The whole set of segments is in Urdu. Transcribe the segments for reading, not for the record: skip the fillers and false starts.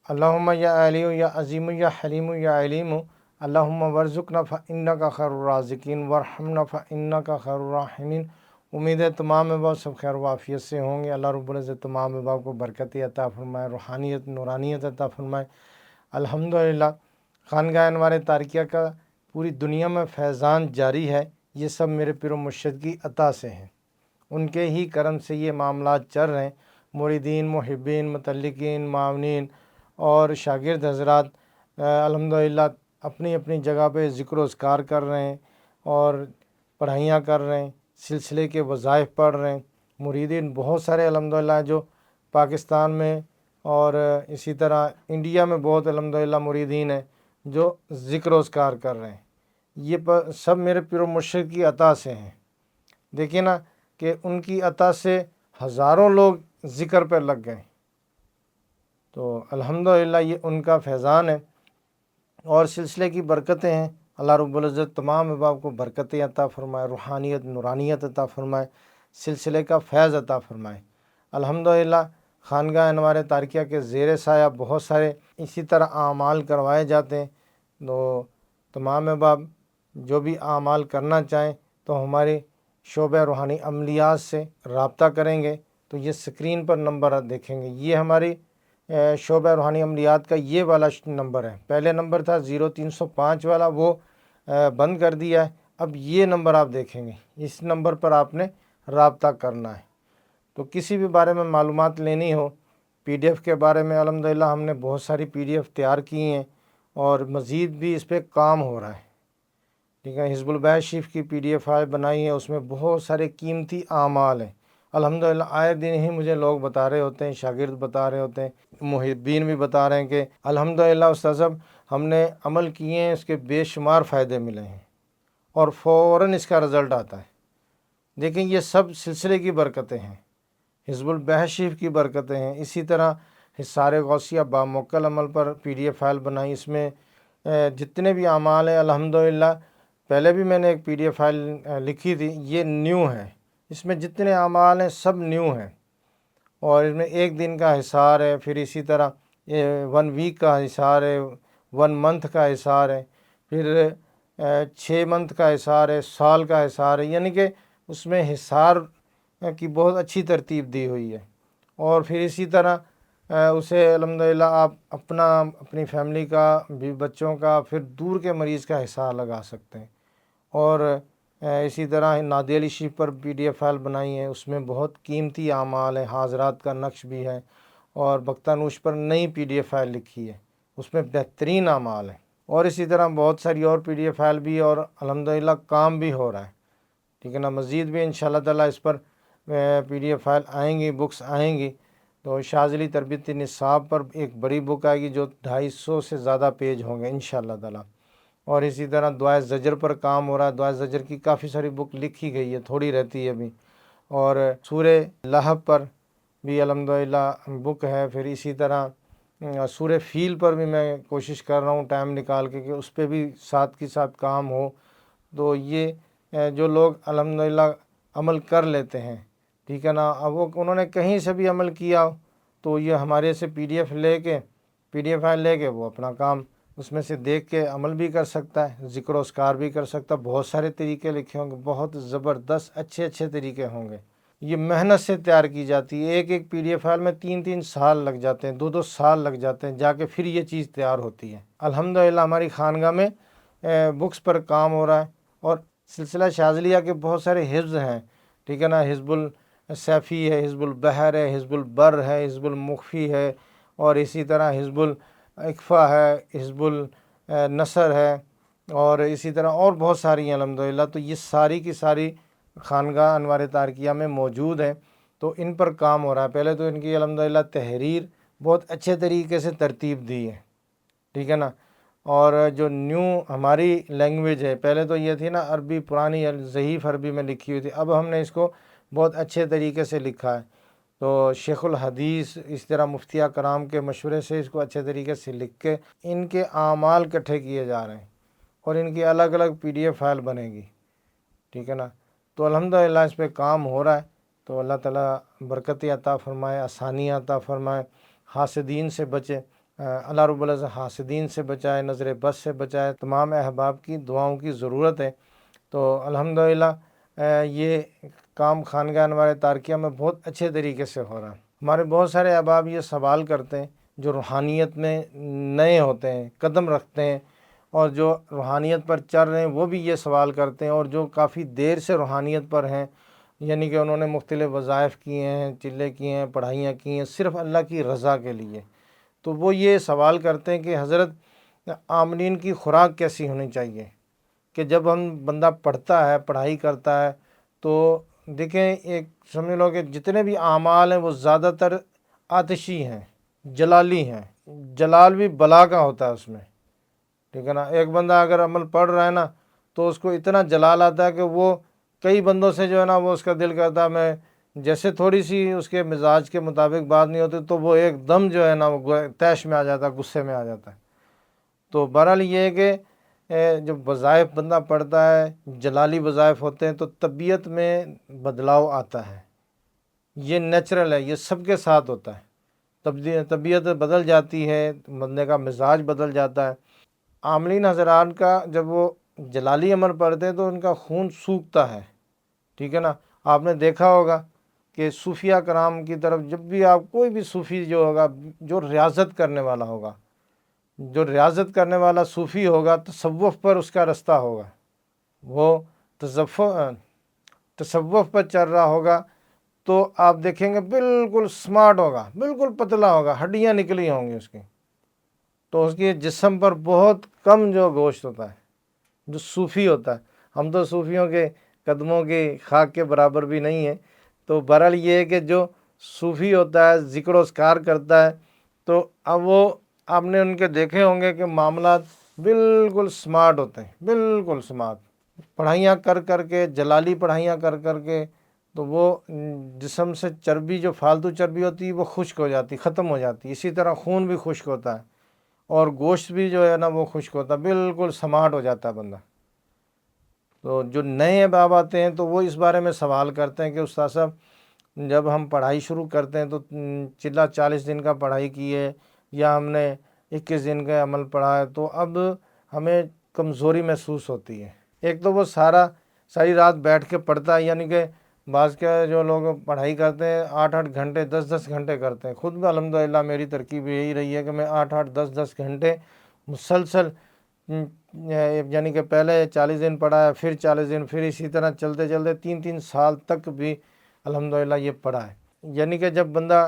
اللہم یا علی یا عظیم یا حلیم یا علیم اللہم ورزقنا فإنک خیر الرازقین ورحمنا فإنک خیر الراحمین۔ امید ہے تمام احباب سب خیر و عافیت سے ہوں گے۔ اللہ رب العزت تمام احباب کو برکت عطا فرمائے، روحانیت نورانیت عطا فرمائے۔ الحمدللہ خانقاہ انوار تارکیہ کا پوری دنیا میں فیضان جاری ہے۔ یہ سب میرے پیر و مرشد کی عطا سے ہیں، ان کے ہی کرم سے یہ معاملات چل رہے ہیں۔ مریدین، محبین، متعلقین، معاونین اور شاگرد حضرات الحمدللہ اپنی اپنی جگہ پہ ذکر و اذکار کر رہے ہیں اور پڑھائیاں کر رہے ہیں، سلسلے کے وظائف پڑھ رہے ہیں۔ مریدین بہت سارے الحمدللہ جو پاکستان میں اور اسی طرح انڈیا میں بہت الحمدللہ مریدین ہیں جو ذکر و اذکار کر رہے ہیں۔ یہ سب میرے پیر و مرشد کی عطا سے ہیں۔ دیکھیں نا کہ ان کی عطا سے ہزاروں لوگ ذکر پہ لگ گئے، تو الحمدللہ یہ ان کا فیضان ہے اور سلسلے کی برکتیں ہیں۔ اللہ رب العزت تمام احباب کو برکتیں عطا فرمائے، روحانیت نورانیت عطا فرمائے، سلسلے کا فیض عطا فرمائے۔ الحمدللہ خانقاہ انوار تارکیہ کے زیر سایہ بہت سارے اسی طرح اعمال کروائے جاتے ہیں، تو تمام احباب جو بھی اعمال کرنا چاہیں تو ہماری شعبہ روحانی عملیات سے رابطہ کریں گے تو یہ سکرین پر نمبر دیکھیں گے۔ یہ ہماری شعبہ روحانی عملیات کا یہ والا نمبر ہے۔ پہلے نمبر تھا 0305 والا، وہ بند کر دیا ہے۔ اب یہ نمبر آپ دیکھیں گے، اس نمبر پر آپ نے رابطہ کرنا ہے۔ تو کسی بھی بارے میں معلومات لینی ہو، پی ڈی ایف کے بارے میں الحمدللہ ہم نے بہت ساری پی ڈی ایف تیار کی ہیں اور مزید بھی اس پہ کام ہو رہا ہے، ٹھیک ہے۔ حزب البیت شریف کی پی ڈی ایف بنائی ہے، اس میں بہت سارے قیمتی اعمال ہیں۔ الحمدللہ آئے دن ہی مجھے لوگ بتا رہے ہوتے ہیں، شاگرد بتا رہے ہوتے ہیں، محبین بھی بتا رہے ہیں کہ الحمدللہ استاد صاحب ہم نے عمل کیے ہیں، اس کے بے شمار فائدے ملے ہیں اور فوراً اس کا رزلٹ آتا ہے۔ دیکھیں یہ سب سلسلے کی برکتیں ہیں، حزب البیت شریف کی برکتیں ہیں۔ اسی طرح حصار غوثیہ باموکل عمل پر پی ڈی ایف فائل بنائی، اس میں جتنے بھی اعمال ہیں الحمدللہ پہلے بھی میں نے ایک پی ڈی ایف فائل لکھی تھی، یہ نیو ہے، اس میں جتنے اعمال ہیں سب نیو ہیں اور اس میں ایک دن کا حصار ہے، پھر اسی طرح 1 ویک کا حصار ہے، 1 منتھ کا حصار ہے، پھر 6 منتھ کا حصار ہے، سال کا حصار ہے، یعنی کہ اس میں حصار کی بہت اچھی ترتیب دی ہوئی ہے۔ اور پھر اسی طرح اسے الحمدللہ آپ اپنی فیملی کا بھی، بچوں کا، پھر دور کے مریض کا حصار لگا سکتے ہیں۔ اور اسی طرح نادی علی شریف پر پی ڈی ایف فائل بنائی ہے، اس میں بہت قیمتی اعمال ہیں، حاضرات کا نقش بھی ہے، اور بختانوش پر نئی پی ڈی ایف فائل لکھی ہے، اس میں بہترین اعمال ہیں۔ اور اسی طرح بہت ساری اور پی ڈی ایف فائل بھی، اور الحمدللہ کام بھی ہو رہا ہے، ٹھیک ہے نا۔ مزید بھی انشاءاللہ تعالیٰ اس پر پی ڈی ایف فائل آئیں گی، بکس آئیں گی۔ تو شاذلی تربیتی نصاب پر ایک بڑی بک آئے گی جو 250 سے زیادہ پیج ہوں گے انشاءاللہ تعالیٰ۔ اور اسی طرح دعائے زجر پر کام ہو رہا ہے، دعائے زجر کی کافی ساری بک لکھی گئی ہے، تھوڑی رہتی ہے ابھی۔ اور سورہ لہب پر بھی الحمدللہ بک ہے، پھر اسی طرح سورہ فیل پر بھی میں کوشش کر رہا ہوں ٹائم نکال کے کہ اس پہ بھی ساتھ کے ساتھ کام ہو۔ تو یہ جو لوگ الحمدللہ عمل کر لیتے ہیں، ٹھیک ہے نا، اب وہ انہوں نے کہیں سے بھی عمل کیا ہو تو یہ ہمارے سے پی ڈی ایف فائل لے کے وہ اپنا کام اس میں سے دیکھ کے عمل بھی کر سکتا ہے، ذکر و اذکار بھی کر سکتا ہے۔ بہت سارے طریقے لکھے ہوں گے، بہت زبردست اچھے طریقے ہوں گے۔ یہ محنت سے تیار کی جاتی ہے، ایک پی ڈی ایف فائل میں 3 سال لگ جاتے ہیں، 2 سال لگ جاتے ہیں، جا کے پھر یہ چیز تیار ہوتی ہے۔ الحمدللہ ہماری خانقاہ میں بکس پر کام ہو رہا ہے، اور سلسلہ شاذلیہ کے بہت سارے حفظ ہیں، ٹھیک ہے نا۔ حزب السیفی ہے، حزب البحر ہے، حزب البر ہے، حزب المخفی ہے، اور اسی طرح حزب الاقفا ہے، حزب النصر ہے، اور اسی طرح اور بہت ساری ہیں الحمدللہ۔ تو یہ ساری کی ساری خانقاہ انوار تارکیہ میں موجود ہیں، تو ان پر کام ہو رہا ہے۔ پہلے تو ان کی الحمدللہ تحریر بہت اچھے طریقے سے ترتیب دی ہے، ٹھیک ہے نا۔ اور جو نیو ہماری لینگویج ہے، پہلے تو یہ تھی نا عربی، پرانی ضعیف عربی میں لکھی ہوئی تھی، اب ہم نے اس کو بہت اچھے طریقے سے لکھا ہے۔ تو شیخ الحدیث اس طرح مفتیہ کرام کے مشورے سے اس کو اچھے طریقے سے لکھ کے ان کے اعمال اکٹھے کیے جا رہے ہیں، اور ان کی الگ الگ پی ڈی ایف فائل بنے گی، ٹھیک ہے نا۔ تو الحمدللہ اس پہ کام ہو رہا ہے، تو اللہ تعالیٰ برکت عطا فرمائے، آسانی عطا فرمائے، حاسدین سے بچے۔ اللہ رب العزت حاسدین سے بچائے، نظر بد سے بچائے۔ تمام احباب کی دعاؤں کی ضرورت ہے۔ تو الحمدللہ یہ کام خانگاہ انوار تارکیہ میں بہت اچھے طریقے سے ہو رہا ہے۔ ہمارے بہت سارے احباب یہ سوال کرتے ہیں جو روحانیت میں نئے ہوتے ہیں، قدم رکھتے ہیں، اور جو روحانیت پر چل رہے ہیں وہ بھی یہ سوال کرتے ہیں، اور جو کافی دیر سے روحانیت پر ہیں، یعنی کہ انہوں نے مختلف وظائف کیے ہیں، چلے کیے ہیں، پڑھائیاں کی ہیں صرف اللہ کی رضا کے لیے، تو وہ یہ سوال کرتے ہیں کہ حضرت آمنین کی خوراک کیسی ہونی چاہیے؟ کہ جب ہم بندہ پڑھتا ہے، پڑھائی کرتا ہے، تو دیکھیں ایک سمجھ لو کہ جتنے بھی اعمال ہیں وہ زیادہ تر آتشی ہیں، جلالی ہیں۔ جلال بھی بلا کا ہوتا ہے اس میں، ٹھیک ہے نا۔ ایک بندہ اگر عمل پڑھ رہا ہے نا تو اس کو اتنا جلال آتا ہے کہ وہ کئی بندوں سے جو ہے نا وہ اس کا دل کرتا ہے میں جیسے تھوڑی سی اس کے مزاج کے مطابق بات نہیں ہوتی تو وہ ایک دم جو ہے نا وہ طیش میں آ جاتا ہے، غصے میں آ جاتا ہے۔ تو بہرحال یہ ہے کہ جب وظائف بندہ پڑھتا ہے، جلالی وظائف ہوتے ہیں، تو طبیعت میں بدلاؤ آتا ہے۔ یہ نیچرل ہے، یہ سب کے ساتھ ہوتا ہے۔ طبیعت بدل جاتی ہے، بندے کا مزاج بدل جاتا ہے۔ عاملین حضرات کا جب وہ جلالی عمل پڑھتے ہیں تو ان کا خون سوکھتا ہے، ٹھیک ہے نا۔ آپ نے دیکھا ہوگا کہ صوفیہ کرام کی طرف جب بھی آپ کوئی بھی صوفی جو ہوگا، جو ریاضت کرنے والا ہوگا، جو ریاضت کرنے والا صوفی ہوگا، تصوف پر اس کا رستہ ہوگا، وہ تصوف پر چل رہا ہوگا، تو آپ دیکھیں گے بالکل سمارٹ ہوگا، بالکل پتلا ہوگا، ہڈیاں نکلی ہوں گی اس کی، تو اس کے جسم پر بہت کم جو گوشت ہوتا ہے جو صوفی ہوتا ہے۔ ہم تو صوفیوں کے قدموں کی خاک کے برابر بھی نہیں ہیں۔ تو بہرحال یہ ہے کہ جو صوفی ہوتا ہے، ذکر و اذکار کرتا ہے، تو اب وہ آپ نے ان کے دیکھے ہوں گے کہ معاملات بالکل سمارٹ ہوتے ہیں، بالکل سمارٹ، پڑھائیاں کر کر کے، جلالی پڑھائیاں کر کر کے، تو وہ جسم سے چربی جو فالتو چربی ہوتی ہے وہ خشک ہو جاتی، ختم ہو جاتی۔ اسی طرح خون بھی خشک ہوتا ہے، اور گوشت بھی جو ہے نا وہ خشک ہوتا ہے، بالکل سمارٹ ہو جاتا ہے بندہ۔ تو جو نئے احباب آتے ہیں تو وہ اس بارے میں سوال کرتے ہیں کہ استاد صاحب جب ہم پڑھائی شروع کرتے ہیں تو چلا 40 دن کا پڑھائی کی ہے، یا ہم نے 21 دن کا عمل پڑھا ہے، تو اب ہمیں کمزوری محسوس ہوتی ہے۔ ایک تو وہ ساری رات بیٹھ کے پڑھتا ہے، یعنی کہ بعض کے جو لوگ پڑھائی کرتے ہیں 8-8 گھنٹے 10-10 گھنٹے کرتے ہیں۔ خود بھی الحمدللہ میری ترکیب یہی رہی ہے کہ میں 8-8 10-10 گھنٹے مسلسل، یعنی کہ پہلے 40 دن پڑھا ہے، پھر 40 دن، پھر اسی طرح چلتے چلتے 3-3 سال تک بھی الحمدللہ یہ پڑھا ہے۔ یعنی کہ جب بندہ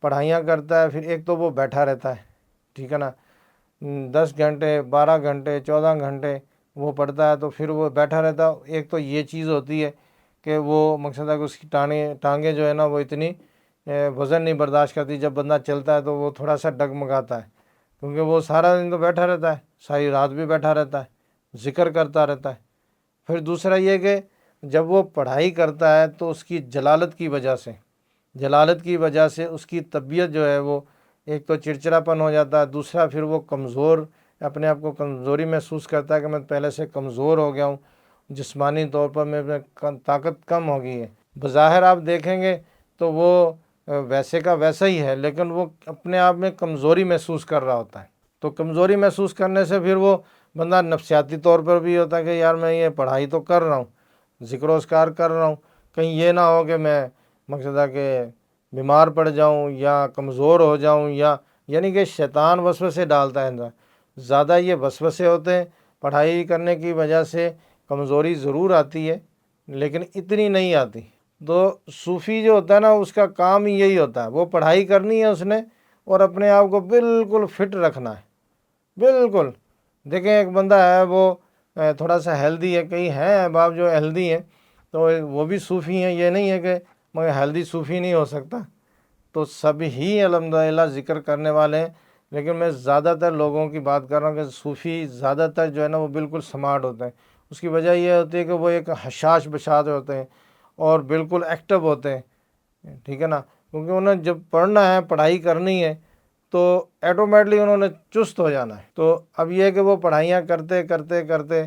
پڑھائیاں کرتا ہے پھر ایک تو وہ بیٹھا رہتا ہے، ٹھیک ہے نا، 10 گھنٹے 12 گھنٹے 14 گھنٹے وہ پڑھتا ہے، تو پھر وہ بیٹھا رہتا ہے۔ ایک تو یہ چیز ہوتی ہے کہ وہ مقصد ہے کہ اس کی ٹانگیں جو ہے نا وہ اتنی وزن نہیں برداشت کرتی، جب بندہ چلتا ہے تو وہ تھوڑا سا ڈگمگاتا ہے، کیونکہ وہ سارا دن تو بیٹھا رہتا ہے، ساری رات بھی بیٹھا رہتا ہے، ذکر کرتا رہتا ہے۔ پھر دوسرا یہ کہ جب وہ پڑھائی کرتا ہے تو اس کی جلالت کی وجہ سے اس کی طبیعت جو ہے وہ ایک تو چڑچڑاپن ہو جاتا ہے، دوسرا پھر وہ کمزور، اپنے آپ کو کمزوری محسوس کرتا ہے کہ میں پہلے سے کمزور ہو گیا ہوں، جسمانی طور پر میں طاقت کم ہو گئی ہے۔ بظاہر آپ دیکھیں گے تو وہ ویسے کا ویسا ہی ہے، لیکن وہ اپنے آپ میں کمزوری محسوس کر رہا ہوتا ہے۔ تو کمزوری محسوس کرنے سے پھر وہ بندہ نفسیاتی طور پر بھی ہوتا ہے کہ یار میں یہ پڑھائی تو کر رہا ہوں، ذکر و اذکار کر رہا ہوں، کہیں یہ نہ ہو کہ میں مقصد ہے کہ بیمار پڑ جاؤں یا کمزور ہو جاؤں، یعنی کہ شیطان وسوسے ڈالتا ہے۔ زیادہ یہ وسوسے ہوتے ہیں، پڑھائی کرنے کی وجہ سے کمزوری ضرور آتی ہے لیکن اتنی نہیں آتی۔ تو صوفی جو ہوتا ہے نا اس کا کام ہی یہی ہوتا ہے، وہ پڑھائی کرنی ہے اس نے اور اپنے آپ کو بالکل فٹ رکھنا ہے، بالکل۔ دیکھیں ایک بندہ ہے وہ تھوڑا سا ہیلدی ہے، کئی ہیں احباب جو ہیلدی ہیں تو وہ بھی صوفی ہیں، یہ نہیں ہے کہ مگر ہیلدی صوفی نہیں ہو سکتا۔ تو سب ہی الحمدللہ ذکر کرنے والے ہیں، لیکن میں زیادہ تر لوگوں کی بات کر رہا ہوں کہ صوفی زیادہ تر جو ہے نا وہ بالکل سمارٹ ہوتے ہیں۔ اس کی وجہ یہ ہوتی ہے کہ وہ ایک حشاش بشاش ہوتے ہیں اور بالکل ایکٹیو ہوتے ہیں، ٹھیک ہے نا، کیونکہ انہیں جب پڑھنا ہے، پڑھائی کرنی ہے تو ایٹومیٹلی انہوں نے چست ہو جانا ہے۔ تو اب یہ کہ وہ پڑھائیاں کرتے کرتے کرتے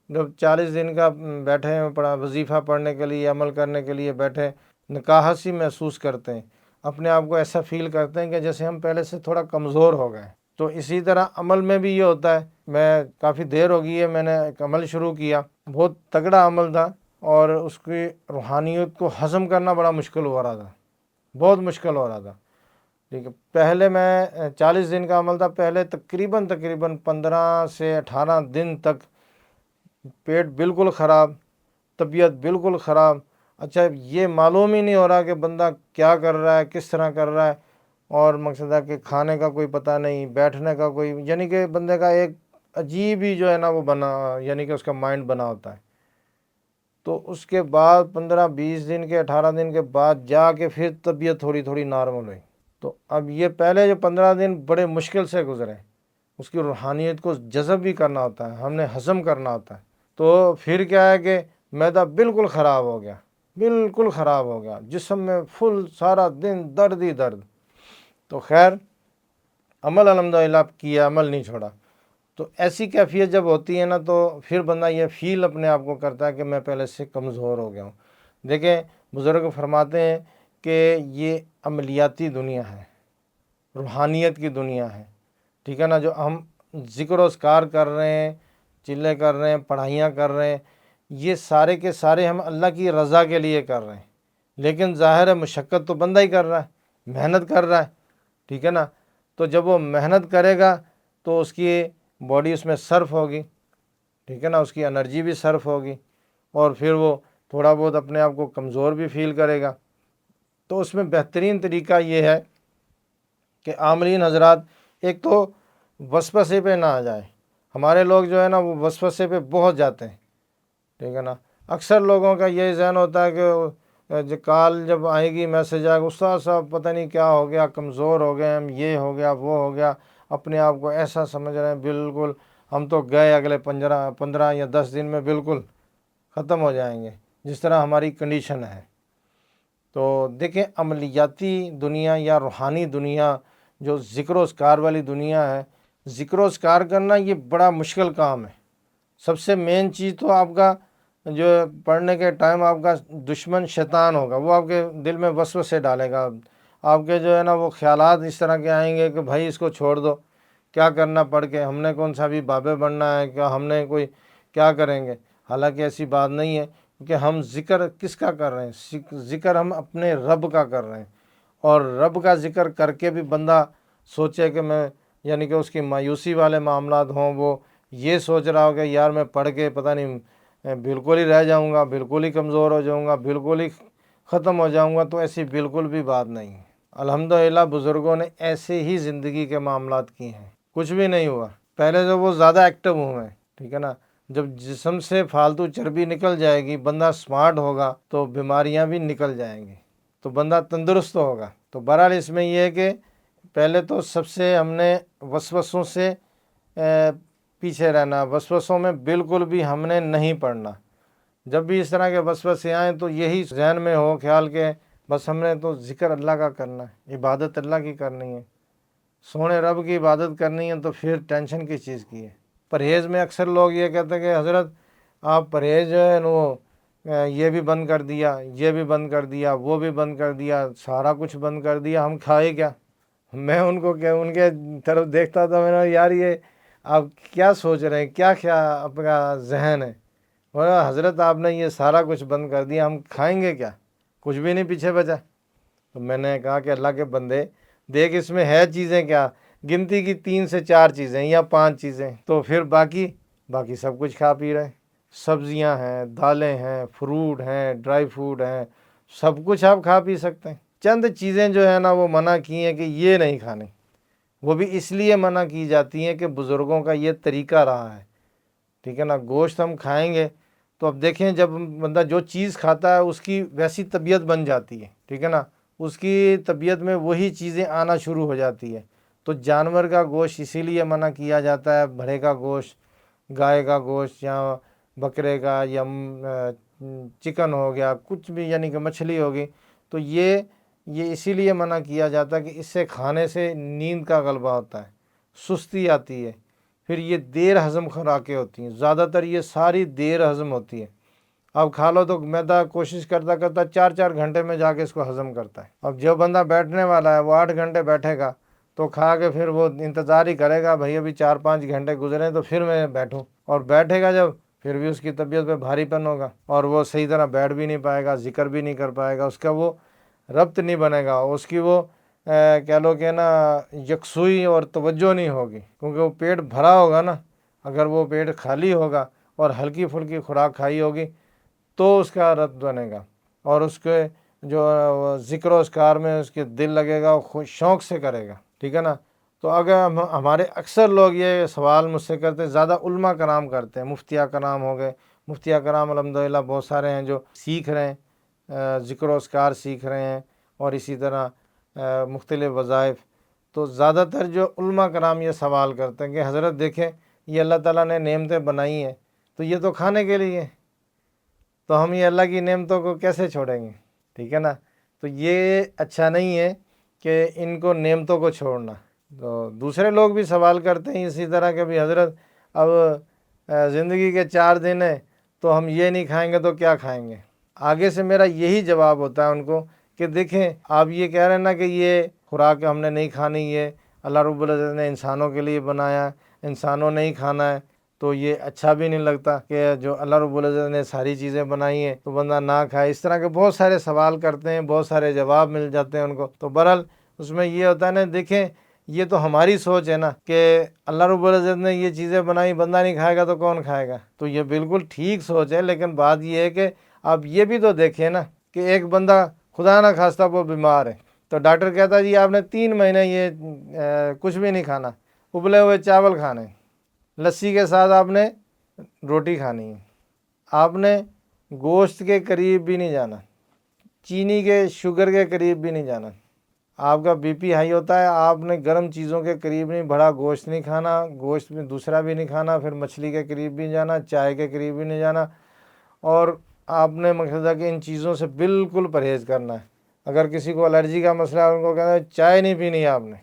جب 40 دن کا بیٹھے ہیں وظیفہ پڑھنے کے لیے، عمل کرنے کے لیے بیٹھے، نکاحسی محسوس کرتے ہیں، اپنے آپ کو ایسا فیل کرتے ہیں کہ جیسے ہم پہلے سے تھوڑا کمزور ہو گئے، تو اسی طرح عمل میں بھی یہ ہوتا ہے. میں کافی دیر ہو گئی ہے، میں نے ایک عمل شروع کیا، بہت تگڑا عمل تھا، اور اس کی روحانیت کو ہضم کرنا بڑا مشکل ہو رہا تھا، بہت مشکل ہو رہا تھا. ٹھیک ہے، پہلے میں 40 دن کا عمل تھا، پہلے تقریباً 15 سے 18 دن تک پیٹ بالکل خراب، طبیعت بالکل خراب. اچھا یہ معلوم ہی نہیں ہو رہا کہ بندہ کیا کر رہا ہے، کس طرح کر رہا ہے، اور مقصد ہے کہ کھانے کا کوئی پتہ نہیں، بیٹھنے کا کوئی، یعنی کہ بندے کا ایک عجیب ہی جو ہے نا وہ بنا، یعنی کہ اس کا مائنڈ بنا ہوتا ہے. تو اس کے بعد 15-20 دن کے 18 دن کے بعد جا کے پھر طبیعت تھوڑی تھوڑی نارمل ہوئی. تو اب یہ پہلے جو 15 دن بڑے مشکل سے گزرے، اس کی روحانیت کو جذب بھی کرنا ہوتا ہے، ہم نے ہضم کرنا ہوتا ہے. تو پھر کیا ہے کہ معدہ بالکل خراب ہو گیا، بالکل خراب ہو گیا، جسم میں فل سارا دن درد ہی درد. تو خیر عمل الحمدللہ کیا، عمل نہیں چھوڑا. تو ایسی کیفیت جب ہوتی ہے نا، تو پھر بندہ یہ فیل اپنے آپ کو کرتا ہے کہ میں پہلے سے کمزور ہو گیا ہوں. دیکھیں بزرگ فرماتے ہیں کہ یہ عملیاتی دنیا ہے، روحانیت کی دنیا ہے. ٹھیک ہے نا، جو ہم ذکر و اذکار کر رہے ہیں، چلے کر رہے ہیں، پڑھائیاں کر رہے ہیں، یہ سارے کے سارے ہم اللہ کی رضا کے لیے کر رہے ہیں. لیکن ظاہر ہے مشقت تو بندہ ہی کر رہا ہے، محنت کر رہا ہے. ٹھیک ہے نا، تو جب وہ محنت کرے گا تو اس کی باڈی اس میں صرف ہوگی. ٹھیک ہے نا، اس کی انرجی بھی صرف ہوگی، اور پھر وہ تھوڑا بہت اپنے آپ کو کمزور بھی فیل کرے گا. تو اس میں بہترین طریقہ یہ ہے کہ عاملین حضرات ایک تو وسوسے پہ نہ آ جائے. ہمارے لوگ جو ہے نا وہ وسوسے پہ بہت جاتے ہیں. ٹھیک ہے نا، اکثر لوگوں کا یہ ذہن ہوتا ہے کہ کال جب آئے گی، میسج آئے گا، استاد صاحب پتہ نہیں کیا ہو گیا، کمزور ہو گئے ہم، یہ ہو گیا وہ ہو گیا، اپنے آپ کو ایسا سمجھ رہے ہیں بالکل ہم تو گئے اگلے 15 یا 10 دن میں بالکل ختم ہو جائیں گے، جس طرح ہماری کنڈیشن ہے. تو دیکھیں عملیاتی دنیا یا روحانی دنیا، جو ذکر و اذکار والی دنیا ہے، ذکر و اذکار کرنا یہ بڑا مشکل کام ہے. سب سے مین چیز تو آپ کا جو پڑھنے کے ٹائم آپ کا دشمن شیطان ہوگا، وہ آپ کے دل میں وسوسے ڈالے گا. آپ کے جو ہے نا وہ خیالات اس طرح کے آئیں گے کہ بھائی اس کو چھوڑ دو، کیا کرنا پڑھ کے، ہم نے کون سا بھی بابے بننا ہے، کیا ہم نے کوئی کیا کریں گے. حالانکہ ایسی بات نہیں ہے، کہ ہم ذکر کس کا کر رہے ہیں؟ ذکر ہم اپنے رب کا کر رہے ہیں. اور رب کا ذکر کر کے بھی بندہ سوچے کہ میں، یعنی کہ اس کی مایوسی والے معاملات ہوں، وہ یہ سوچ رہا ہو کہ یار میں پڑھ کے پتہ نہیں بالکل ہی رہ جاؤں گا، بالکل ہی کمزور ہو جاؤں گا، بالکل ہی ختم ہو جاؤں گا، تو ایسی بالکل بھی بات نہیں ہے. الحمدللہ بزرگوں نے ایسے ہی زندگی کے معاملات کیے ہیں، کچھ بھی نہیں ہوا. پہلے جو وہ زیادہ ایکٹیو ہوئے ہیں. ٹھیک ہے نا، جب جسم سے فالتو چربی نکل جائے گی، بندہ سمارٹ ہوگا تو بیماریاں بھی نکل جائیں گی، تو بندہ تندرست ہوگا. تو بہرحال اس میں یہ ہے کہ پہلے تو سب سے ہم نے وسوسوں سے پیچھے رہنا، وسوسوں میں بالکل بھی ہم نے نہیں پڑنا. جب بھی اس طرح کے وسوسے آئیں تو یہی ذہن میں ہو خیال کہ بس ہم نے تو ذکر اللہ کا کرنا ہے، عبادت اللہ کی کرنی ہے، سونے رب کی عبادت کرنی ہے، تو پھر ٹینشن کس چیز کی ہے. پرہیز میں اکثر لوگ یہ کہتے ہیں کہ حضرت آپ پرہیز جو ہے وہ یہ بھی بند کر دیا، یہ بھی بند کر دیا، وہ بھی بند کر دیا، سارا کچھ بند کر دیا، ہم کھائے کیا؟ میں ان کے طرف دیکھتا تھا، میں نے یار یہ آپ کیا سوچ رہے ہیں، کیا آپ کا ذہن ہے؟ حضرت آپ نے یہ سارا کچھ بند کر دیا، ہم کھائیں گے کیا؟ کچھ بھی نہیں پیچھے بچا. تو میں نے کہا کہ اللہ کے بندے دیکھ اس میں ہے چیزیں کیا، گنتی کی 3 سے 4 چیزیں یا 5 چیزیں، تو پھر باقی سب کچھ کھا پی رہے. سبزیاں ہیں، دالیں ہیں، فروٹ ہیں، ڈرائی فروٹ ہیں، سب کچھ آپ کھا پی سکتے ہیں. چند چیزیں جو ہے نا وہ منع کی ہیں کہ یہ نہیں کھانی، وہ بھی اس لیے منع کی جاتی ہیں کہ بزرگوں کا یہ طریقہ رہا ہے. ٹھیک ہے نا، گوشت ہم کھائیں گے تو اب دیکھیں جب بندہ جو چیز کھاتا ہے اس کی ویسی طبیعت بن جاتی ہے. ٹھیک ہے نا، اس کی طبیعت میں وہی چیزیں آنا شروع ہو جاتی ہے. تو جانور کا گوشت اسی لیے منع کیا جاتا ہے، بھڑے کا گوشت، گائے کا گوشت، یا بکرے کا، یا چکن ہو گیا، کچھ بھی، یعنی کہ مچھلی ہوگی، تو یہ اسی لیے منع کیا جاتا ہے کہ اس سے کھانے سے نیند کا غلبہ ہوتا ہے، سستی آتی ہے، پھر یہ دیر ہضم خوراکیں ہوتی ہیں، زیادہ تر یہ ساری دیر ہضم ہوتی ہے. اب کھا لو تو میدا کوشش کرتا 4 گھنٹے میں جا کے اس کو ہضم کرتا ہے. اب جو بندہ بیٹھنے والا ہے وہ 8 گھنٹے بیٹھے گا تو کھا کے پھر وہ انتظار ہی کرے گا بھائی ابھی 4-5 گھنٹے گزرے تو پھر میں بیٹھوں، اور بیٹھے گا جب پھر بھی اس کی طبیعت پہ بھاری پن ہوگا اور وہ صحیح طرح بیٹھ بھی نہیں پائے گا، ذکر بھی نہیں کر پائے گا، اس کا وہ ربط نہیں بنے گا، اس کی وہ کہہ لو کہ نا یکسوئی اور توجہ نہیں ہوگی، کیونکہ وہ پیٹ بھرا ہوگا نا۔ اگر وہ پیٹ خالی ہوگا اور ہلکی پھلکی خوراک کھائی ہوگی تو اس کا ربط بنے گا، اور اس کے جو ذکر و اذکار میں اس کے دل لگے گا، وہ شوق سے کرے گا، ٹھیک ہے نا۔ تو اگر ہمارے اکثر لوگ یہ سوال مجھ سے کرتے ہیں، زیادہ علماء کرام کرتے ہیں، مفتیہ کرام ہو گئے، مفتیہ کرام الحمدللہ بہت سارے ہیں جو سیکھ رہے ہیں، ذکر و اذکار سیکھ رہے ہیں، اور اسی طرح مختلف وظائف۔ تو زیادہ تر جو علماء کرام یہ سوال کرتے ہیں کہ حضرت دیکھیں یہ اللہ تعالیٰ نے نعمتیں بنائی ہیں تو یہ تو کھانے کے لیے، تو ہم یہ اللہ کی نعمتوں کو کیسے چھوڑیں گے، ٹھیک ہے نا۔ تو یہ اچھا نہیں ہے کہ ان کو نعمتوں کو چھوڑنا۔ تو دوسرے لوگ بھی سوال کرتے ہیں اسی طرح کہ بھی حضرت اب زندگی کے 4 دن ہیں تو ہم یہ نہیں کھائیں گے تو کیا کھائیں گے۔ آگے سے میرا یہی جواب ہوتا ہے ان کو کہ دیکھیں آپ یہ کہہ رہے ہیں نا کہ یہ خوراک ہم نے نہیں کھانی، یہ اللہ رب العزت نے انسانوں کے لیے بنایا، انسانوں نے ہی کھانا ہے، تو یہ اچھا بھی نہیں لگتا کہ جو اللہ رب العزت نے ساری چیزیں بنائی ہیں تو بندہ نہ کھائے۔ اس طرح کے بہت سارے سوال کرتے ہیں، بہت سارے جواب مل جاتے ہیں ان کو۔ تو بہرحال اس میں یہ ہوتا ہے نا، دیکھیں یہ تو ہماری سوچ ہے نا کہ اللہ رب العزت نے یہ چیزیں بنائی، بندہ نہیں کھائے گا تو کون کھائے گا، تو یہ بالکل ٹھیک سوچ ہے، لیکن بات یہ ہے کہ آپ یہ بھی تو دیکھیں نا کہ ایک بندہ خدا نہ خواستہ وہ بیمار ہے تو ڈاکٹر کہتا ہے جی آپ نے 3 مہینے یہ کچھ بھی نہیں کھانا، ابلے ہوئے چاول کھانے، لسی کے ساتھ آپ نے روٹی کھانی ہے، آپ نے گوشت کے قریب بھی نہیں جانا، چینی کے شوگر کے قریب بھی نہیں جانا، آپ کا بی پی ہائی ہوتا ہے آپ نے گرم چیزوں کے قریب نہیں، بڑا گوشت نہیں کھانا، گوشت میں دوسرا بھی نہیں کھانا، پھر مچھلی کے قریب بھی نہیں جانا، چائے کے قریب بھی نہیں جانا، اور آپ نے مقصد ہے کہ ان چیزوں سے بالکل پرہیز کرنا ہے۔ اگر کسی کو الرجی کا مسئلہ ہے ان کو کہنا ہے چائے نہیں پینی ہے آپ نے،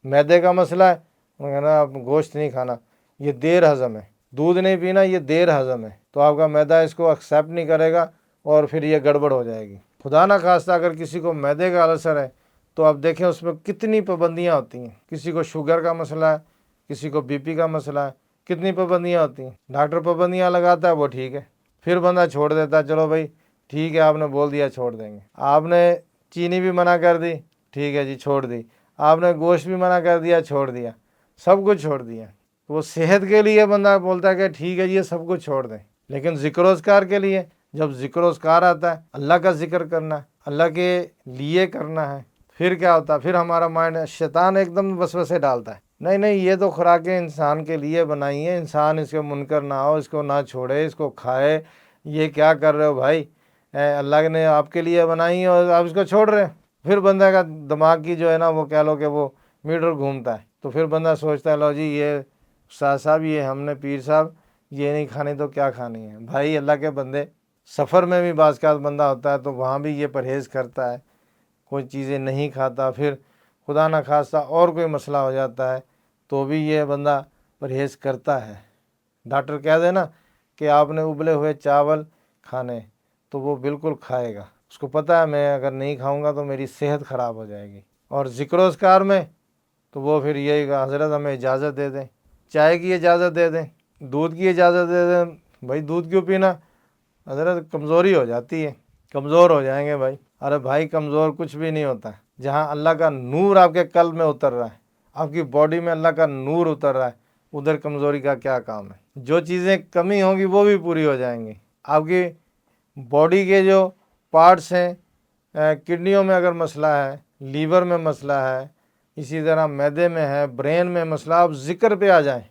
میدے کا مسئلہ ہے وہ کہنا آپ گوشت نہیں کھانا، یہ دیر ہضم ہے، دودھ نہیں پینا یہ دیر ہضم ہے، تو آپ کا میدا اس کو ایکسیپٹ نہیں کرے گا اور پھر یہ گڑبڑ ہو جائے گی۔ خدا نہ خواستہ اگر کسی کو میدے کا السر ہے تو آپ دیکھیں اس میں کتنی پابندیاں ہوتی ہیں، کسی کو شوگر کا مسئلہ ہے، کسی کو بی پی کا مسئلہ ہے، کتنی پابندیاں ہوتی ہیں، ڈاکٹر پابندیاں لگاتا ہے وہ ٹھیک ہے، پھر بندہ چھوڑ دیتا ہے، چلو بھائی ٹھیک ہے آپ نے بول دیا چھوڑ دیں گے، آپ نے چینی بھی منع کر دی ٹھیک ہے جی چھوڑ دی، آپ نے گوشت بھی منع کر دیا چھوڑ دیا، سب کچھ چھوڑ دیا، وہ صحت کے لیے بندہ بولتا ہے کہ ٹھیک ہے یہ سب کچھ چھوڑ دیں، لیکن ذکر و اذکار کے لیے جب ذکر و اذکار آتا ہے اللہ کا ذکر کرنا ہے، اللہ کے لیے کرنا ہے، پھر کیا ہوتا ہے، پھر ہمارا مائنڈ شیطان ایک دم وسوسے ڈالتا ہے، نہیں نہیں یہ تو خوراکیں انسان کے لیے بنائی ہیں، انسان اس کے منکر نہ ہو، اس کو نہ چھوڑے، اس کو کھائے، یہ کیا کر رہے ہو بھائی، اللہ نے آپ کے لیے بنائی ہیں اور آپ اس کو چھوڑ رہے ہیں۔ پھر بندہ کا دماغ کی جو ہے نا وہ کہہ لو کہ وہ میٹر گھومتا ہے، تو پھر بندہ سوچتا ہے لو جی یہ استاد صاحب یہ ہم نے پیر صاحب یہ نہیں کھانی تو کیا کھانی ہے۔ بھائی اللہ کے بندے سفر میں بھی بعض کا بندہ ہوتا ہے تو وہاں بھی یہ پرہیز کرتا ہے، کوئی چیزیں نہیں کھاتا، پھر خدا نہ خواستہ اور کوئی مسئلہ ہو جاتا ہے تو بھی یہ بندہ پرہیز کرتا ہے۔ ڈاکٹر کہہ دے نا کہ آپ نے ابلے ہوئے چاول کھانے تو وہ بالکل کھائے گا، اس کو پتہ ہے میں اگر نہیں کھاؤں گا تو میری صحت خراب ہو جائے گی۔ اور ذکر و اذکار میں تو وہ پھر یہی کہا حضرت ہمیں اجازت دے دیں، چائے کی اجازت دے دیں، دودھ کی اجازت دے دیں، بھائی دودھ کیوں پینا، حضرت کمزوری ہو جاتی ہے، کمزور ہو جائیں گے بھائی۔ ارے بھائی کمزور کچھ بھی نہیں ہوتا، جہاں اللہ کا نور آپ کے قلب میں اتر رہا ہے، آپ کی باڈی میں اللہ کا نور اتر رہا ہے، ادھر کمزوری کا کیا کام ہے۔ جو چیزیں کمی ہوں گی وہ بھی پوری ہو جائیں گی۔ آپ کی باڈی کے جو پارٹس ہیں، کڈنیوں میں اگر مسئلہ ہے، لیور میں مسئلہ ہے، اسی طرح معدے میں ہے، برین میں مسئلہ، آپ ذکر پہ آ جائیں،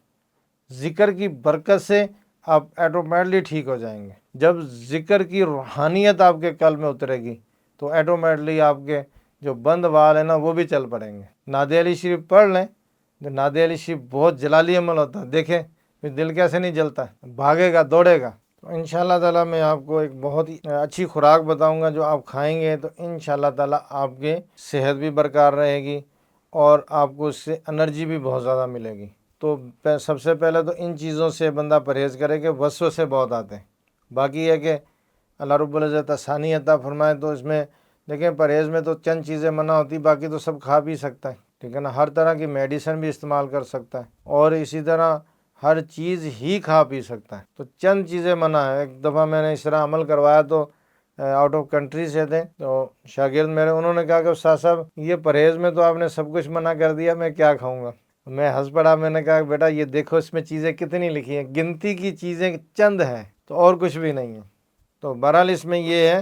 ذکر کی برکت سے آپ ایٹومیٹلی ٹھیک ہو جائیں گے۔ جب ذکر کی روحانیت آپ کے قلب میں اترے گی تو ایٹومیٹلی آپ کے جو بند وال ہیں نا وہ بھی چل پڑیں گے۔ نادی علی شریف پڑھ لیں، جو نادی علی شریف بہت جلالی عمل ہوتا ہے، دیکھیں پھر دل کیسے نہیں جلتا، بھاگے گا دوڑے گا۔ تو انشاءاللہ تعالیٰ میں آپ کو ایک بہت ہی اچھی خوراک بتاؤں گا جو آپ کھائیں گے تو انشاءاللہ تعالیٰ آپ کی صحت بھی برقرار رہے گی اور آپ کو اس سے انرجی بھی بہت زیادہ ملے گی۔ تو سب سے پہلے تو ان چیزوں سے بندہ پرہیز کرے کہ وسوسے بہت آتے ہیں، باقی ہے کہ اللہ رب العزت آسانی عطا فرمائے۔ تو اس میں دیکھیں پرہیز میں تو چند چیزیں منع ہوتی، باقی تو سب کھا پی سکتا ہے۔ ٹھیک ہے نا، ہر طرح کی میڈیسن بھی استعمال کر سکتا ہے، اور اسی طرح ہر چیز ہی کھا پی سکتا ہے۔ تو چند چیزیں منع ہے۔ ایک دفعہ میں نے اس طرح عمل کروایا تو آؤٹ آف کنٹری سے تھے، تو شاگرد میرے، انہوں نے کہا کہ استاد صاحب یہ پرہیز میں تو آپ نے سب کچھ منع کر دیا، میں کیا کھاؤں گا؟ میں ہنس پڑا، میں نے کہا بیٹا یہ دیکھو اس میں چیزیں کتنی لکھی ہیں، گنتی کی چیزیں چند ہیں تو اور کچھ بھی نہیں ہے۔ تو بہرحال اس میں یہ ہے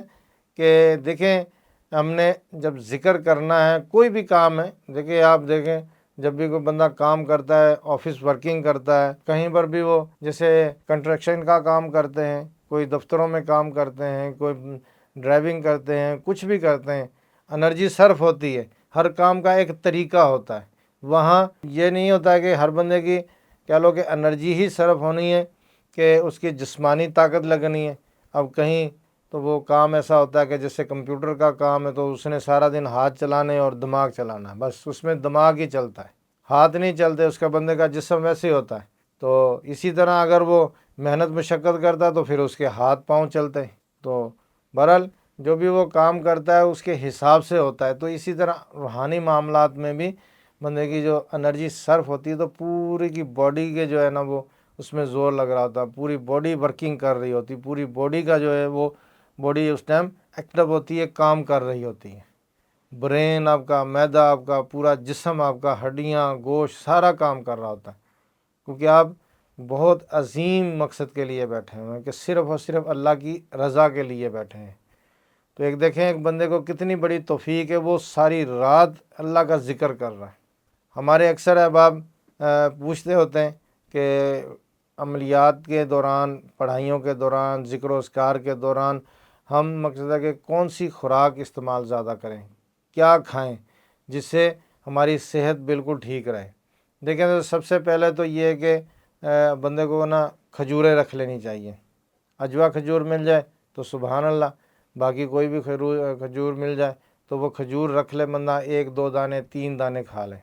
کہ دیکھیں، ہم نے جب ذکر کرنا ہے، کوئی بھی کام ہے، دیکھیں آپ دیکھیں جب بھی کوئی بندہ کام کرتا ہے، آفس ورکنگ کرتا ہے، کہیں پر بھی وہ جیسے کنسٹرکشن کا کام کرتے ہیں، کوئی دفتروں میں کام کرتے ہیں، کوئی ڈرائیونگ کرتے ہیں، کچھ بھی کرتے ہیں، انرجی صرف ہوتی ہے، ہر کام کا ایک طریقہ ہوتا ہے۔ وہاں یہ نہیں ہوتا کہ ہر بندے کی کہہ لو کہ انرجی ہی صرف ہونی ہے کہ اس کی جسمانی طاقت لگنی ہے۔ اب کہیں تو وہ کام ایسا ہوتا ہے کہ جیسے کمپیوٹر کا کام ہے تو اس نے سارا دن ہاتھ چلانے اور دماغ چلانا ہے، بس اس میں دماغ ہی چلتا ہے، ہاتھ نہیں چلتے، اس کا بندے کا جسم ویسے ہی ہوتا ہے۔ تو اسی طرح اگر وہ محنت مشقت کرتا ہے تو پھر اس کے ہاتھ پاؤں چلتے ہیں۔ تو بہرحال جو بھی وہ کام کرتا ہے اس کے حساب سے ہوتا ہے۔ تو اسی طرح روحانی معاملات میں بھی بندے کی جو انرجی صرف ہوتی ہے تو پوری کی باڈی کے جو ہے نا وہ اس میں زور لگ رہا ہوتا ہے، پوری باڈی ورکنگ کر رہی ہوتی، پوری باڈی کا جو ہے وہ باڈی اس ٹائم ایکٹیو ہوتی ہے، کام کر رہی ہوتی ہے۔ برین آپ کا، معدہ آپ کا، پورا جسم آپ کا، ہڈیاں، گوشت، سارا کام کر رہا ہوتا ہے، کیونکہ آپ بہت عظیم مقصد کے لیے بیٹھے ہوئے ہیں کہ صرف اور صرف اللہ کی رضا کے لیے بیٹھے ہیں۔ تو ایک دیکھیں ایک بندے کو کتنی بڑی توفیق ہے، وہ ساری رات اللہ کا ذکر کر رہا ہے۔ ہمارے اکثر احباب پوچھتے ہوتے ہیں کہ عملیات کے دوران، پڑھائیوں کے دوران، ذکر و اذکار کے دوران ہم مقصد ہے کہ کون سی خوراک استعمال زیادہ کریں، کیا کھائیں جس سے ہماری صحت بالکل ٹھیک رہے۔ دیکھیں تو سب سے پہلے تو یہ ہے کہ بندے کو نا کھجوریں رکھ لینی چاہیے، اجوا کھجور مل جائے تو سبحان اللہ، باقی کوئی بھی کھجور مل جائے تو وہ کھجور رکھ لے بندہ، 1 2 دانے 3 دانے کھا لے،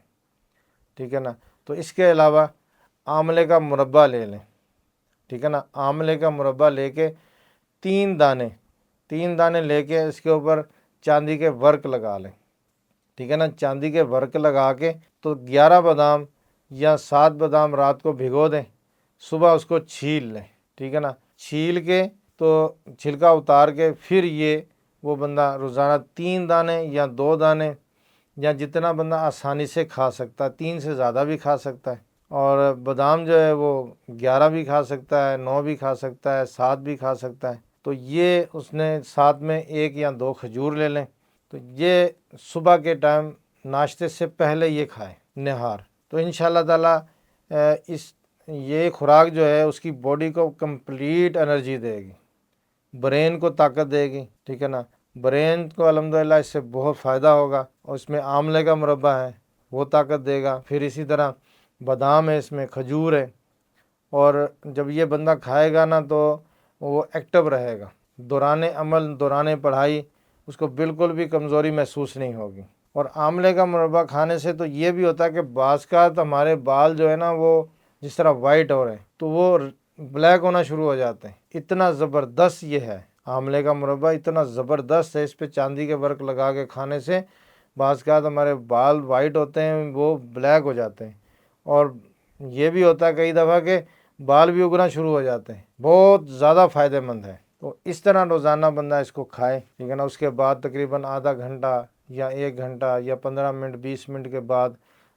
ٹھیک ہے نا۔ تو اس کے علاوہ آملے کا مربع لے لیں، ٹھیک ہے نا، آملے کا مربع لے کے 3 دانے لے کے اس کے اوپر چاندی کے ورق لگا لیں، ٹھیک ہے نا، چاندی کے ورق لگا کے تو 11 بادام یا 7 بادام رات کو بھگو دیں، صبح اس کو چھیل لیں، ٹھیک ہے نا، چھیل کے تو چھلکا اتار کے پھر یہ وہ بندہ روزانہ 3 دانے یا 2 دانے یا جتنا بندہ آسانی سے کھا سکتا ہے، 3 سے زیادہ بھی کھا سکتا ہے، اور بادام جو ہے وہ 11 بھی کھا سکتا ہے، 9 بھی کھا سکتا ہے، 7 بھی کھا سکتا ہے۔ تو یہ اس نے ساتھ میں 1 یا 2 کھجور لے لیں، تو یہ صبح کے ٹائم ناشتے سے پہلے یہ کھائیں نہار، تو انشاءاللہ تعالیٰ یہ خوراک جو ہے اس کی باڈی کو کمپلیٹ انرجی دے گی، برین کو طاقت دے گی، ٹھیک ہے نا، برین کو الحمدللہ اس سے بہت فائدہ ہوگا، اور اس میں آملے کا مربع ہے وہ طاقت دے گا، پھر اسی طرح بادام ہے، اس میں کھجور ہے، اور جب یہ بندہ کھائے گا نا تو وہ ایکٹیو رہے گا، دوران عمل، دوران پڑھائی اس کو بالکل بھی کمزوری محسوس نہیں ہوگی۔ اور آملے کا مربع کھانے سے تو یہ بھی ہوتا ہے کہ بعض کا ہمارے بال جو ہے نا وہ جس طرح وائٹ ہو رہے ہیں تو وہ بلیک ہونا شروع ہو جاتے ہیں، اتنا زبردست یہ ہے آملے کا مربع، اتنا زبردست ہے، اس پہ چاندی کے ورق لگا کے کھانے سے بعض کا ہمارے بال وائٹ ہوتے ہیں وہ بلیک ہو جاتے ہیں، اور یہ بھی ہوتا ہے کئی دفعہ کہ بال بھی اگنا شروع ہو جاتے ہیں، بہت زیادہ فائدہ مند ہے۔ تو اس طرح روزانہ بندہ اس کو کھائے، ٹھیک ہے نا، اس کے بعد تقریباً آدھا گھنٹہ یا 1 گھنٹہ یا 15 منٹ 20 منٹ کے بعد،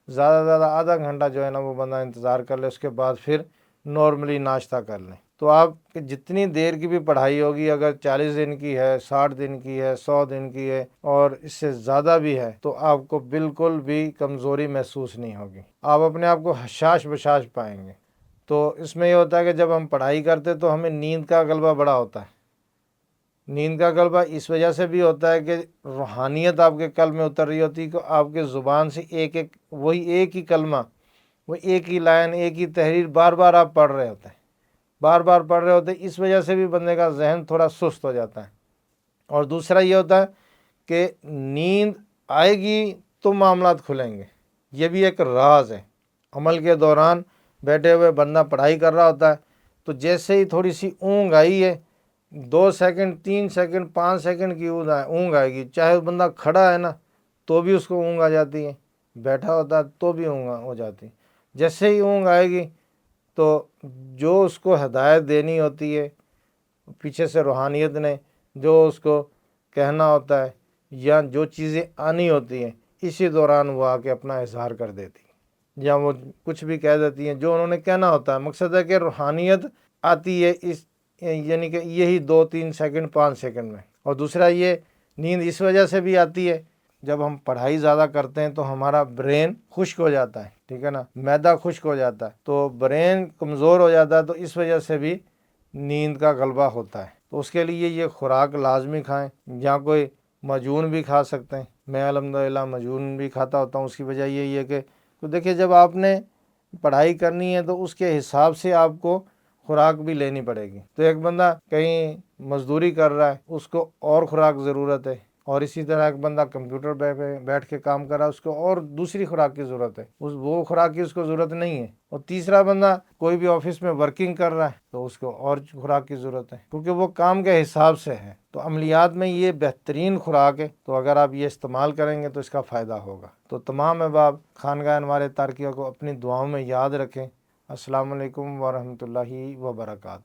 زیادہ سے زیادہ آدھا گھنٹہ جو ہے نا وہ بندہ انتظار کر لے، اس کے بعد پھر نارملی ناشتہ کر لیں۔ تو آپ جتنی دیر کی بھی پڑھائی ہوگی، اگر 40 دن کی ہے، 60 دن کی ہے، 100 دن کی ہے اور اس سے زیادہ بھی ہے، تو آپ کو بالکل بھی کمزوری محسوس نہیں ہوگی، آپ اپنے آپ کو حشاش بشاش پائیں گے۔ تو اس میں یہ ہوتا ہے کہ جب ہم پڑھائی کرتے تو ہمیں نیند کا غلبہ بڑا ہوتا ہے، نیند کا غلبہ اس وجہ سے بھی ہوتا ہے کہ روحانیت آپ کے قلب میں اتر رہی ہوتی ہے کہ آپ کے زبان سے وہی ایک ہی کلمہ، وہ ایک ہی لائن، ایک ہی تحریر بار بار آپ پڑھ رہے ہوتے ہیں، بار بار پڑھ رہے ہوتے ہیں، اس وجہ سے بھی بندے کا ذہن تھوڑا سست ہو جاتا ہے۔ اور دوسرا یہ ہوتا ہے کہ نیند آئے گی تو معاملات کھلیں گے، یہ بھی ایک راز ہے۔ عمل کے دوران بیٹھے ہوئے بندہ پڑھائی کر رہا ہوتا ہے تو جیسے ہی تھوڑی سی اونگ آئی ہے، 2 سیکنڈ 3 سیکنڈ 5 سیکنڈ کی اونگ آئے گی، چاہے بندہ کھڑا ہے نا تو بھی اس کو اونگ آ جاتی ہے، بیٹھا ہوتا ہے تو بھی اونگ ہو جاتی. جیسے ہی اونگ آئے گی تو جو اس کو ہدایت دینی ہوتی ہے پیچھے سے روحانیت نے جو اس کو کہنا ہوتا ہے یا جو چیزیں آنی ہوتی ہیں اسی دوران وہ آ کے اپنا اظہار کر دیتی یا وہ کچھ بھی کہہ دیتی ہیں جو انہوں نے کہنا ہوتا ہے. مقصد ہے کہ روحانیت آتی ہے اس یعنی کہ یہی 2-3 سیکنڈ 5 سیکنڈ میں. اور دوسرا یہ نیند اس وجہ سے بھی آتی ہے جب ہم پڑھائی زیادہ کرتے ہیں تو ہمارا برین خشک ہو جاتا ہے, ٹھیک ہے نا, معدہ خشک ہو جاتا ہے تو برین کمزور ہو جاتا ہے, تو اس وجہ سے بھی نیند کا غلبہ ہوتا ہے. تو اس کے لیے یہ خوراک لازمی کھائیں, یا کوئی مجون بھی کھا سکتے ہیں. میں الحمدللہ مجون بھی کھاتا ہوتا ہوں. اس کی وجہ یہی ہے کہ تو دیکھیے جب آپ نے پڑھائی کرنی ہے تو اس کے حساب سے آپ کو خوراک بھی لینی پڑے گی. تو ایک بندہ کہیں مزدوری کر رہا ہے اس کو اور خوراک ضرورت ہے, اور اسی طرح ایک بندہ کمپیوٹر پہ بیٹھ کے کام کر رہا ہے اس کو اور دوسری خوراک کی ضرورت ہے, وہ خوراک کی اس کو ضرورت نہیں ہے. اور تیسرا بندہ کوئی بھی آفس میں ورکنگ کر رہا ہے تو اس کو اور خوراک کی ضرورت ہے, کیونکہ وہ کام کے حساب سے ہے. تو عملیات میں یہ بہترین خوراک ہے, تو اگر آپ یہ استعمال کریں گے تو اس کا فائدہ ہوگا. تو تمام احباب خانقاہ انوار تارکیہ کو اپنی دعاؤں میں یاد رکھیں. السلام علیکم ورحمۃ اللہ وبرکاتہ.